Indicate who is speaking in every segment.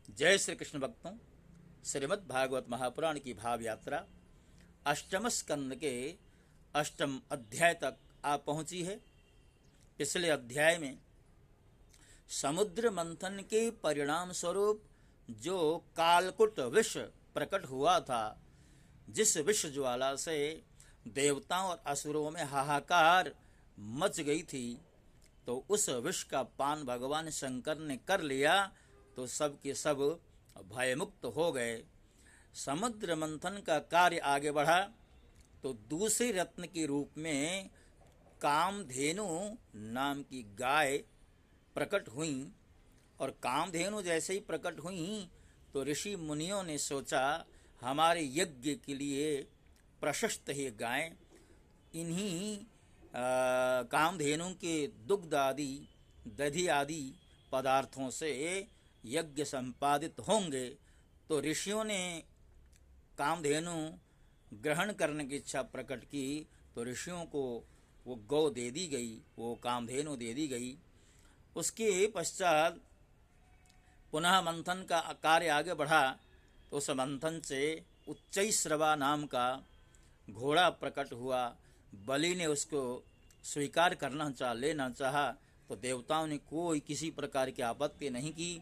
Speaker 1: जय श्री कृष्ण भक्तों, श्रीमद् भागवत महापुराण की भाव यात्रा अष्टम स्कंद के अष्टम अध्याय तक आ पहुंची है। पिछले अध्याय में समुद्र मंथन के परिणाम स्वरूप जो कालकुट विष प्रकट हुआ था, जिस विष ज्वाला से देवताओं और असुरों में हाहाकार मच गई थी, तो उस विष का पान भगवान शंकर ने कर लिया तो सब के सब भयमुक्त हो गए। समुद्र मंथन का कार्य आगे बढ़ा तो दूसरे रत्न के रूप में कामधेनु नाम की गाय प्रकट हुई, और कामधेनु जैसे ही प्रकट हुई तो ऋषि मुनियों ने सोचा हमारे यज्ञ के लिए प्रशस्त है गाय, इन्हीं कामधेनु के दुग्ध आदि दधि आदि पदार्थों से यज्ञ संपादित होंगे। तो ऋषियों ने कामधेनु ग्रहण करने की इच्छा प्रकट की, तो ऋषियों को वो गौ दे दी गई, वो कामधेनु दे दी गई। उसके पश्चात पुनः मंथन का कार्य आगे बढ़ा तो उस मंथन से उच्चैश्रवा नाम का घोड़ा प्रकट हुआ। बलि ने उसको स्वीकार लेना चाहा तो देवताओं ने कोई किसी प्रकार की आपत्ति नहीं की।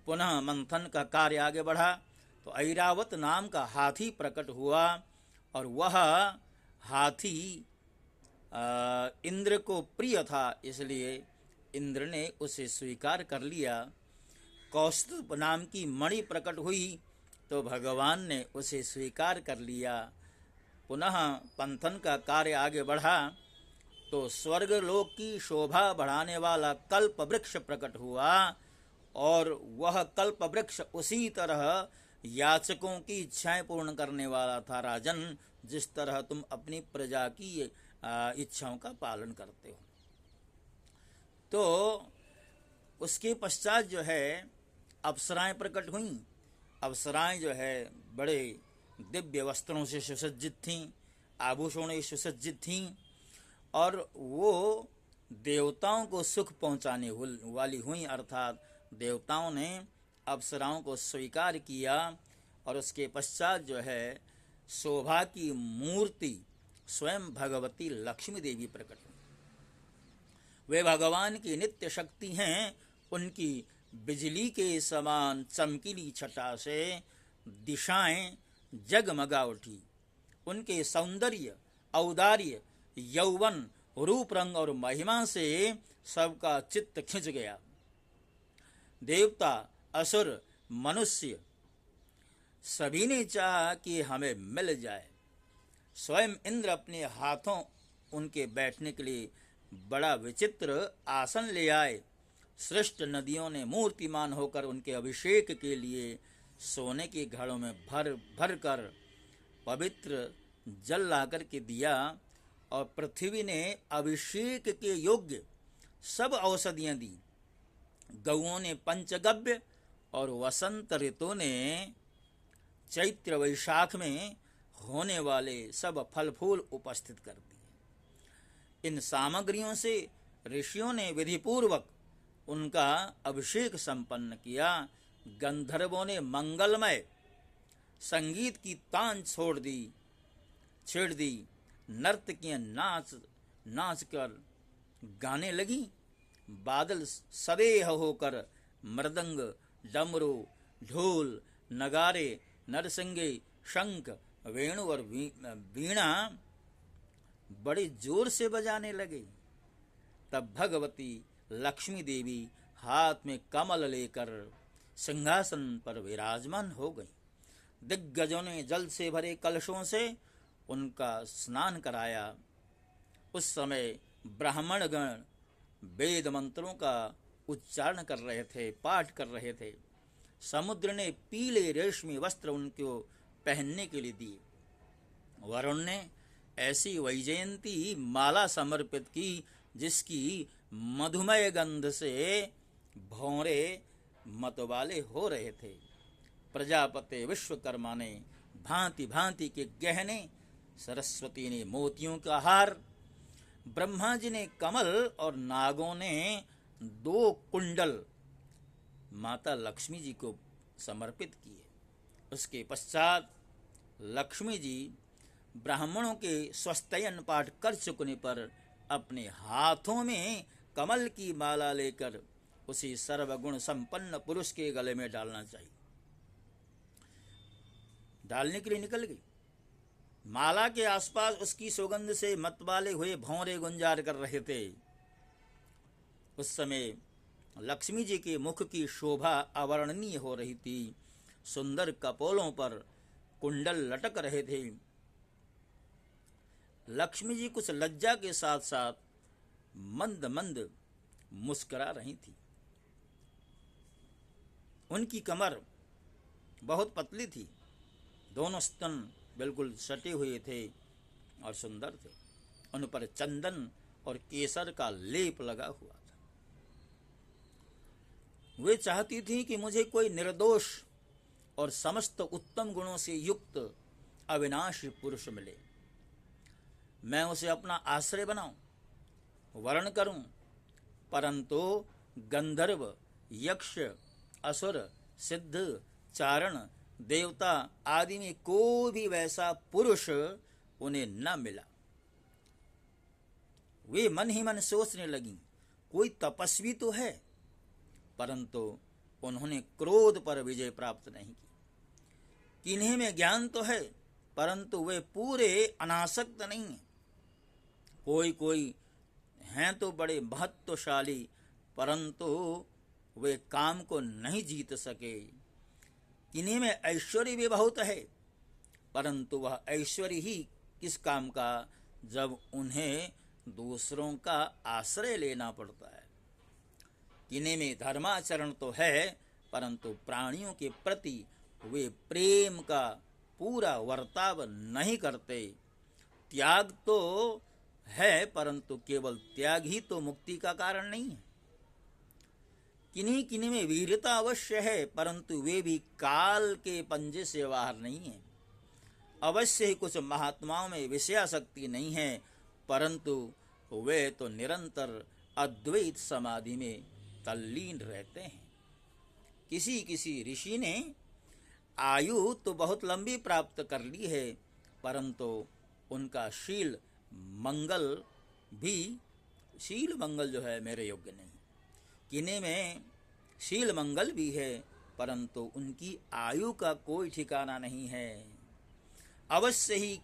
Speaker 1: पुनः मंथन का कार्य आगे बढ़ा तो ऐरावत नाम का हाथी प्रकट हुआ, और वह हाथी इंद्र को प्रिय था, इसलिए इंद्र ने उसे स्वीकार कर लिया। कौस्तुभ नाम की मणि प्रकट हुई तो भगवान ने उसे स्वीकार कर लिया। पुनः पंथन का कार्य आगे बढ़ा तो स्वर्गलोक की शोभा बढ़ाने वाला कल्प वृक्ष प्रकट हुआ, और वह कल्प वृक्ष उसी तरह याचकों की इच्छाएं पूर्ण करने वाला था राजन, जिस तरह तुम अपनी प्रजा की इच्छाओं का पालन करते हो। तो उसके पश्चात जो है अप्सराएं प्रकट हुईं। अप्सराएं जो है बड़े दिव्य वस्त्रों से सुसज्जित थीं, आभूषणों से सुसज्जित थीं, और वो देवताओं को सुख पहुंचाने वाली हुई, अर्थात देवताओं ने अप्सराओं को स्वीकार किया। और उसके पश्चात जो है शोभा की मूर्ति स्वयं भगवती लक्ष्मी देवी प्रकट हुई। वे भगवान की नित्य शक्ति हैं। उनकी बिजली के समान चमकीली छटा से दिशाएं जगमगा उठी। उनके सौंदर्य, औदार्य, यौवन, रूप, रंग और महिमा से सबका चित्त खिंच गया। देवता, असुर, मनुष्य सभी ने चाहा कि हमें मिल जाए। स्वयं इंद्र अपने हाथों उनके बैठने के लिए बड़ा विचित्र आसन ले आए। श्रेष्ठ नदियों ने मूर्तिमान होकर उनके अभिषेक के लिए सोने के घड़ों में भर भर कर पवित्र जल लाकर के दिया, और पृथ्वी ने अभिषेक के योग्य सब औषधियां दी। गौओं ने पंचगव्य और वसंत ऋतु ने चैत्र वैशाख में होने वाले सब फल फूल उपस्थित कर दिए। इन सामग्रियों से ऋषियों ने विधिपूर्वक उनका अभिषेक संपन्न किया। गंधर्वों ने मंगलमय संगीत की तान छेड़ दी। नर्तकियां नाच कर गाने लगी। बादल सदेह होकर मृदंग, डमरू, ढोल, नगारे, नरसिंगे, शंख, वेणु और वीणा बड़े जोर से बजाने लगे। तब भगवती लक्ष्मी देवी हाथ में कमल लेकर सिंहासन पर विराजमान हो गई। दिग्गजों ने जल से भरे कलशों से उनका स्नान कराया। उस समय ब्राह्मण गण वेद मंत्रों का उच्चारण कर रहे थे, पाठ कर रहे थे। समुद्र ने पीले रेशमी वस्त्र उनको पहनने के लिए दिए। वरुण ने ऐसी वैजयंती माला समर्पित की जिसकी मधुमय गंध से भौरे मतवाले हो रहे थे। प्रजापति विश्वकर्मा ने भांति भांति के गहने, सरस्वती ने मोतियों का हार, ब्रह्मा जी ने कमल और नागों ने 2 कुंडल माता लक्ष्मी जी को समर्पित किए। उसके पश्चात लक्ष्मी जी ब्राह्मणों के स्वस्त्ययन पाठ कर चुकने पर अपने हाथों में कमल की माला लेकर उसी सर्वगुण संपन्न पुरुष के गले में डालना चाहिए। डालने के लिए निकल गई। माला के आसपास उसकी सुगंध से मतवाले हुए भौरे गुंजार कर रहे थे। उस समय लक्ष्मी जी के मुख की शोभा अवर्णनीय हो रही थी। सुंदर कपोलों पर कुंडल लटक रहे थे। लक्ष्मी जी कुछ लज्जा के साथ साथ मंद मंद मुस्कुरा रही थी। उनकी कमर बहुत पतली थी, दोनों स्तन बिल्कुल सटे हुए थे और सुंदर थे। उन पर चंदन और केसर का लेप लगा हुआ था। वे चाहती थी कि मुझे कोई निर्दोष और समस्त उत्तम गुणों से युक्त अविनाशी पुरुष मिले, मैं उसे अपना आश्रय बनाऊं, वर्ण करूं, परंतु गंधर्व, यक्ष, असुर, सिद्ध, चारण, देवता आदि में कोई भी वैसा पुरुष उन्हें न मिला। वे मन ही मन सोचने लगी, कोई तपस्वी तो है, परंतु उन्होंने क्रोध पर विजय प्राप्त नहीं की। किन्हीं में ज्ञान तो है, परंतु वे पूरे अनासक्त नहीं हैं। कोई कोई हैं तो बड़े महत्वशाली, परंतु वे काम को नहीं जीत सके। किन्हीं में ऐश्वर्य भी बहुत है, परंतु वह ऐश्वर्य ही किस काम का जब उन्हें दूसरों का आश्रय लेना पड़ता है। किन्हीं में धर्माचरण तो है, परंतु प्राणियों के प्रति वे प्रेम का पूरा वर्ताव नहीं करते। त्याग तो है, परंतु केवल त्याग ही तो मुक्ति का कारण नहीं है। किन्हीं किन्हीं में वीरता अवश्य है, परंतु वे भी काल के पंजे से बाहर नहीं है। अवश्य ही कुछ महात्माओं में विषयासक्ति नहीं है, परंतु वे तो निरंतर अद्वैत समाधि में तल्लीन रहते हैं। किसी किसी ऋषि ने आयु तो बहुत लंबी प्राप्त कर ली है, परंतु उनका शील मंगल जो है मेरे योग्य नहीं। किन्हीं में शील मंगल भी है, परंतु उनकी आयु का कोई ठिकाना नहीं है। अवश्य ही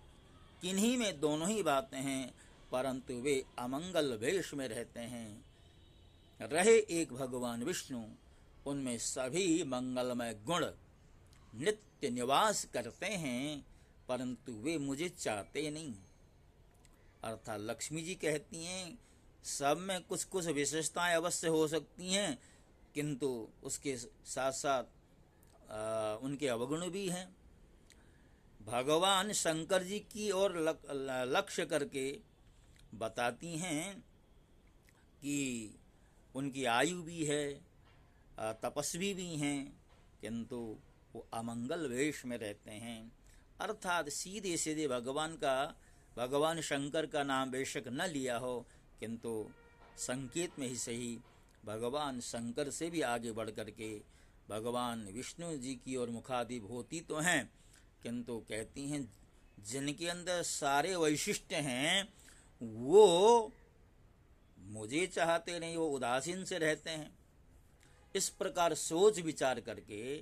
Speaker 1: किन्हीं में दोनों ही बातें हैं, परंतु वे अमंगल वेश में रहते हैं। रहे एक भगवान विष्णु, उनमें सभी मंगलमय गुण नित्य निवास करते हैं, परंतु वे मुझे चाहते नहीं। अर्थात लक्ष्मी जी कहती हैं, सब में कुछ कुछ विशेषताएं अवश्य हो सकती हैं, किंतु उसके साथ साथ उनके अवगुण भी हैं। भगवान शंकर जी की ओर लक्ष्य करके बताती हैं कि उनकी आयु भी है, तपस्वी भी हैं, किंतु वो अमंगल वेश में रहते हैं। अर्थात सीधे सीधे भगवान शंकर का नाम बेशक न लिया हो, किंतु संकेत में ही सही भगवान शंकर से भी आगे बढ़ करके भगवान विष्णु जी की ओर मुखादिभूति तो हैं, किंतु कहती हैं जिनके अंदर सारे वैशिष्ट्य हैं वो मुझे चाहते नहीं, वो उदासीन से रहते हैं। इस प्रकार सोच विचार करके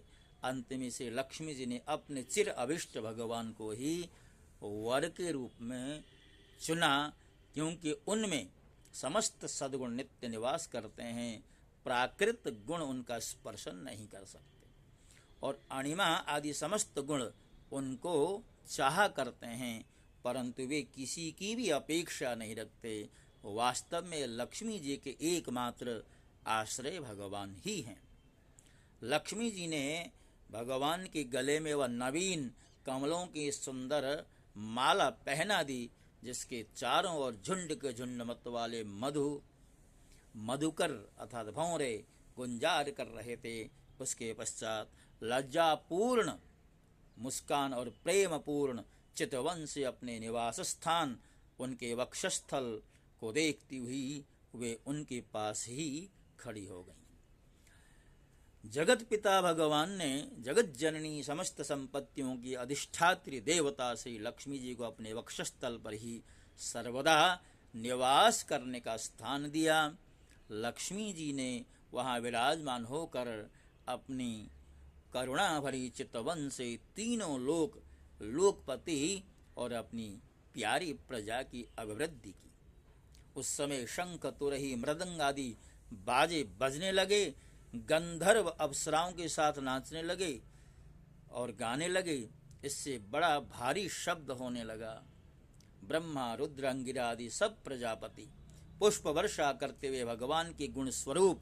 Speaker 1: अंत में से लक्ष्मी जी ने अपने चिर अभिष्ट भगवान को ही वर के रूप में चुना, क्योंकि उनमें समस्त सद्गुण नित्य निवास करते हैं। प्राकृत गुण उनका स्पर्शन नहीं कर सकते और अणिमा आदि समस्त गुण उनको चाहा करते हैं, परंतु वे किसी की भी अपेक्षा नहीं रखते। वास्तव में लक्ष्मी जी के एकमात्र आश्रय भगवान ही हैं। लक्ष्मी जी ने भगवान के गले में वह नवीन कमलों की सुंदर माला पहना दी, जिसके चारों ओर झुंड के झुंड मत वाले मधुकर अर्थात भौरे गुंजार कर रहे थे। उसके पश्चात लज्जापूर्ण मुस्कान और प्रेमपूर्ण चितवन से अपने निवास स्थान उनके वक्षस्थल को देखती हुई वे उनके पास ही खड़ी हो गईं। जगत पिता भगवान ने जगत जननी समस्त संपत्तियों की अधिष्ठात्री देवता से लक्ष्मी जी को अपने वक्षस्थल पर ही सर्वदा निवास करने का स्थान दिया। लक्ष्मी जी ने वहाँ विराजमान होकर अपनी करुणा भरी चितवन से तीनों लोक लोकपति और अपनी प्यारी प्रजा की अभिवृद्धि की। उस समय शंख तुरही मृदंग आदि बाजे बजने लगे, गंधर्व अप्सराओं के साथ नाचने लगे और गाने लगे। इससे बड़ा भारी शब्द होने लगा। ब्रह्मा रुद्र अंगिरा आदि सब प्रजापति पुष्प वर्षा करते हुए भगवान के गुण स्वरूप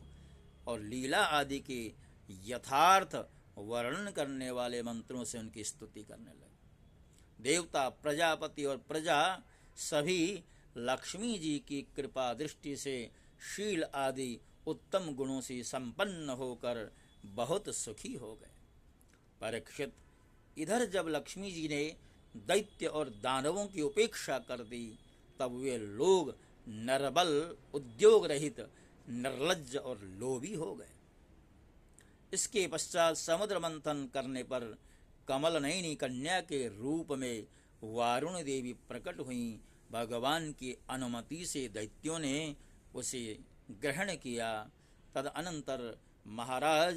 Speaker 1: और लीला आदि के यथार्थ वर्णन करने वाले मंत्रों से उनकी स्तुति करने लगे। देवता, प्रजापति और प्रजा सभी लक्ष्मी जी की कृपा दृष्टि से शील आदि उत्तम गुणों से संपन्न होकर बहुत सुखी हो गए। परीक्षित, इधर जब लक्ष्मी जी ने दैत्य और दानवों की उपेक्षा कर दी, तब वे लोग नरबल, उद्योग रहित, निर्लज्ज और लोभी हो गए। इसके पश्चात समुद्र मंथन करने पर कमल नयनी कन्या के रूप में वारुण देवी प्रकट हुई। भगवान की अनुमति से दैत्यों ने उसे ग्रहण किया। तदअनंतर महाराज,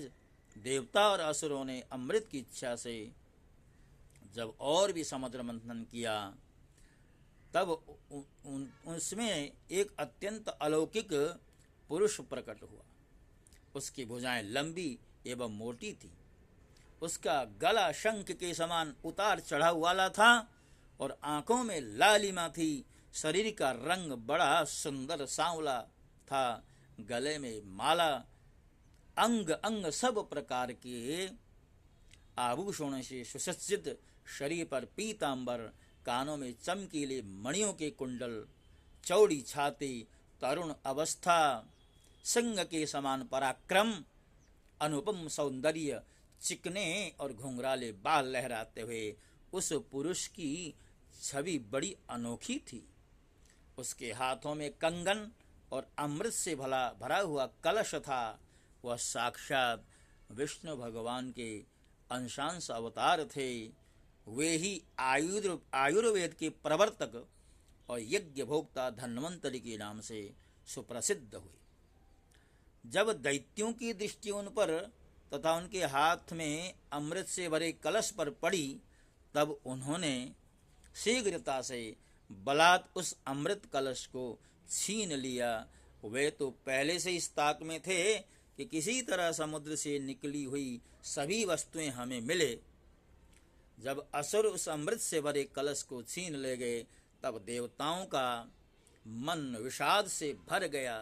Speaker 1: देवता और असुरों ने अमृत की इच्छा से जब और भी समुद्र मंथन किया, तब उसमें एक अत्यंत अलौकिक पुरुष प्रकट हुआ। उसकी भुजाएं लंबी एवं मोटी थी, उसका गला शंख के समान उतार चढ़ाव वाला था और आंखों में लालिमा थी। शरीर का रंग बड़ा सुंदर सांवला था, गले में माला, अंग अंग सब प्रकार के आभूषणों से सुसज्जित, शरीर पर पीतांबर, कानों में चमकीले मणियों के कुंडल, चौड़ी छाती, तरुण अवस्था, सिंह के समान पराक्रम, अनुपम सौंदर्य, चिकने और घुंघराले बाल लहराते हुए उस पुरुष की छवि बड़ी अनोखी थी। उसके हाथों में कंगन और अमृत से भरा हुआ कलश था। वह साक्षात विष्णु भगवान के अंशांश अवतार थे। वे ही आयुर्वेद के प्रवर्तक और यज्ञ भोक्ता धन्वंतरि के नाम से सुप्रसिद्ध हुए। जब दैत्यों की दृष्टि उन पर तथा उनके हाथ में अमृत से भरे कलश पर पड़ी, तब उन्होंने शीघ्रता से बलात् उस अमृत कलश को छीन लिया। वे तो पहले से इस ताक में थे कि किसी तरह समुद्र से निकली हुई सभी वस्तुएं हमें मिले। जब असुर उस अमृत से भरे कलश को छीन ले गए, तब देवताओं का मन विषाद से भर गया।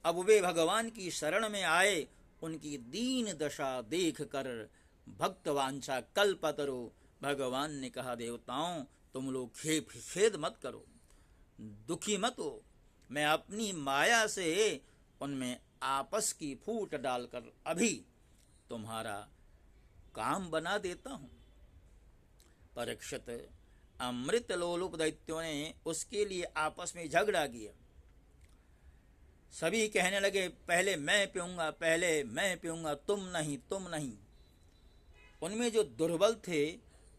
Speaker 1: अब वे भगवान की शरण में आए। उनकी दीन दशा देखकर भक्तवांछा कल्पतरु भगवान ने कहा, देवताओं, तुम लोग खेद मत करो, दुखी मत हो। मैं अपनी माया से उनमें आपस की फूट डालकर अभी तुम्हारा काम बना देता हूं। परीक्षित, अमृत लोलुप दैत्यों ने उसके लिए आपस में झगड़ा किया। सभी कहने लगे, पहले मैं पीऊंगा, पहले मैं पीऊंगा, तुम नहीं, तुम नहीं। उनमें जो दुर्बल थे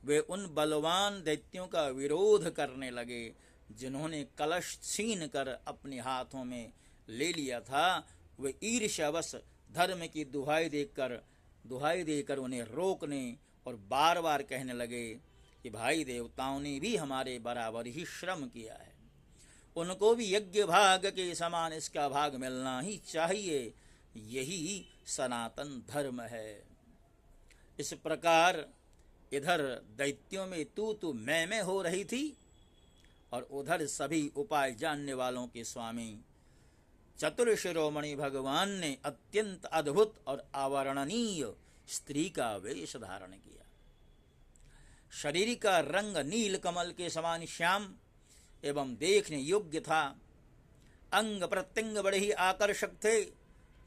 Speaker 1: वे उन बलवान दैत्यों का विरोध करने लगे, जिन्होंने कलश छीन कर अपने हाथों में ले लिया था। वे ईर्ष्यावश धर्म की दुहाई देकर उन्हें रोकने और बार बार कहने लगे कि भाई, देवताओं ने भी हमारे बराबर ही श्रम किया है, उनको भी यज्ञ भाग के समान इसका भाग मिलना ही चाहिए, यही सनातन धर्म है। इस प्रकार इधर दैत्यों में तू मैं हो रही थी और उधर सभी उपाय जानने वालों के स्वामी चतुर शिरोमणि भगवान ने अत्यंत अद्भुत और अवर्णनीय स्त्री का वेश धारण किया। शरीर का रंग नील कमल के समान श्याम एवं देखने योग्य था। अंग प्रत्यंग बड़े ही आकर्षक थे।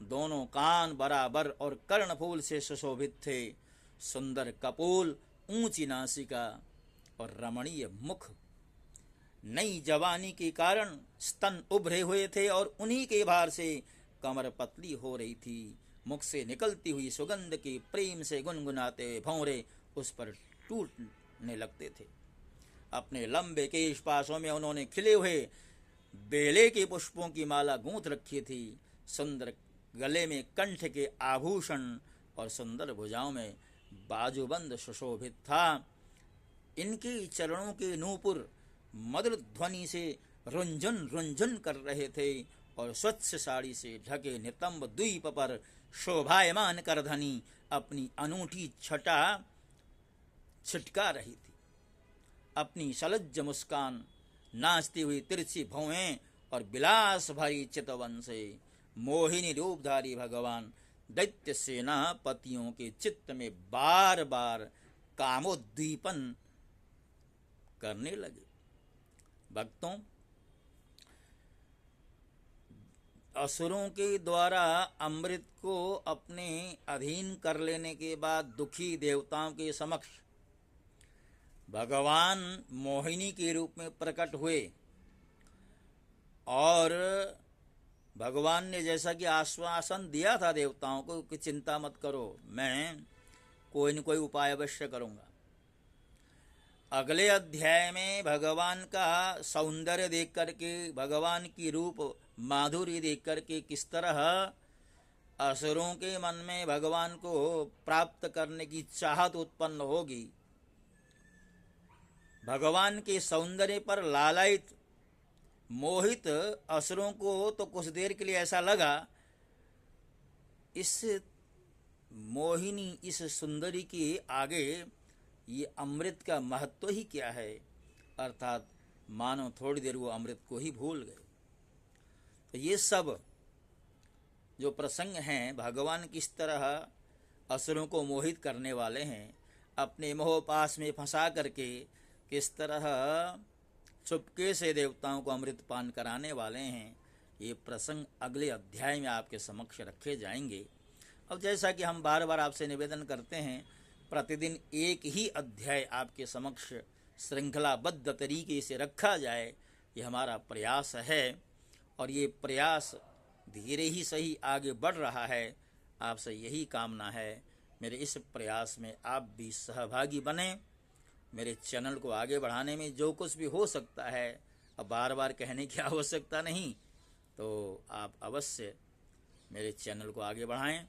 Speaker 1: दोनों कान बराबर और कर्णफूल से सुशोभित थे। सुंदर कपोल, ऊंची नासिका और रमणीय मुख। नई जवानी के कारण स्तन उभरे हुए थे और उन्हीं के भार से कमर पतली हो रही थी। मुख से निकलती हुई सुगंध की प्रेम से गुनगुनाते भौरे उस पर टूटने लगते थे। अपने लंबे केश पाशों में उन्होंने खिले हुए बेले के पुष्पों की माला गूंथ रखी थी। सुंदर गले में कंठ के आभूषण और सुंदर भुजाओं में बाजूबंद सुशोभित था। इनके चरणों के नूपुर मधुर ध्वनि से रुंझुन रुंझुन कर रहे थे और स्वच्छ साड़ी से ढके नितंब द्वीप पर शोभायमान करधनी अपनी अनूठी छटा छिटका रही थी। अपनी सलज्ज मुस्कान, नाचती हुई तिरछी भौएं और विलास भरी चितवन से मोहिनी रूपधारी भगवान दैत्य सेनापतियों के चित्त में बार बार कामोद्दीपन करने लगे। भक्तों, असुरों के द्वारा अमृत को अपने अधीन कर लेने के बाद दुखी देवताओं के समक्ष भगवान मोहिनी के रूप में प्रकट हुए और भगवान ने जैसा कि आश्वासन दिया था देवताओं को कि चिंता मत करो, मैं कोई न कोई उपाय अवश्य करूंगा। अगले अध्याय में भगवान का सौंदर्य देख करके, भगवान की रूप माधुरी देख करके किस तरह असुरों के मन में भगवान को प्राप्त करने की चाहत उत्पन्न होगी। भगवान के सौंदर्य पर लालायित मोहित असुरों को तो कुछ देर के लिए ऐसा लगा, इस मोहिनी, इस सुंदरी के आगे ये अमृत का महत्व ही क्या है, अर्थात मानो थोड़ी देर वो अमृत को ही भूल गए। तो ये सब जो प्रसंग हैं, भगवान किस तरह असुरों को मोहित करने वाले हैं, अपने मोह पास में फंसा करके किस तरह चुपके से देवताओं को अमृत पान कराने वाले हैं, ये प्रसंग अगले अध्याय में आपके समक्ष रखे जाएंगे। अब जैसा कि हम बार बार आपसे निवेदन करते हैं, प्रतिदिन एक ही अध्याय आपके समक्ष श्रृंखलाबद्ध तरीके से रखा जाए, ये हमारा प्रयास है और ये प्रयास धीरे ही सही आगे बढ़ रहा है। आपसे यही कामना है, मेरे इस प्रयास में आप भी सहभागी बने। मेरे चैनल को आगे बढ़ाने में जो कुछ भी हो सकता है, अब बार बार कहने की आवश्यकता नहीं, तो आप अवश्य मेरे चैनल को आगे बढ़ाएं।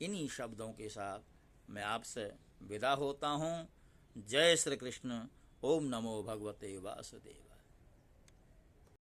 Speaker 1: इन्हीं शब्दों के साथ मैं आपसे विदा होता हूँ। जय श्री कृष्ण। ओम नमो भगवते वासुदेव।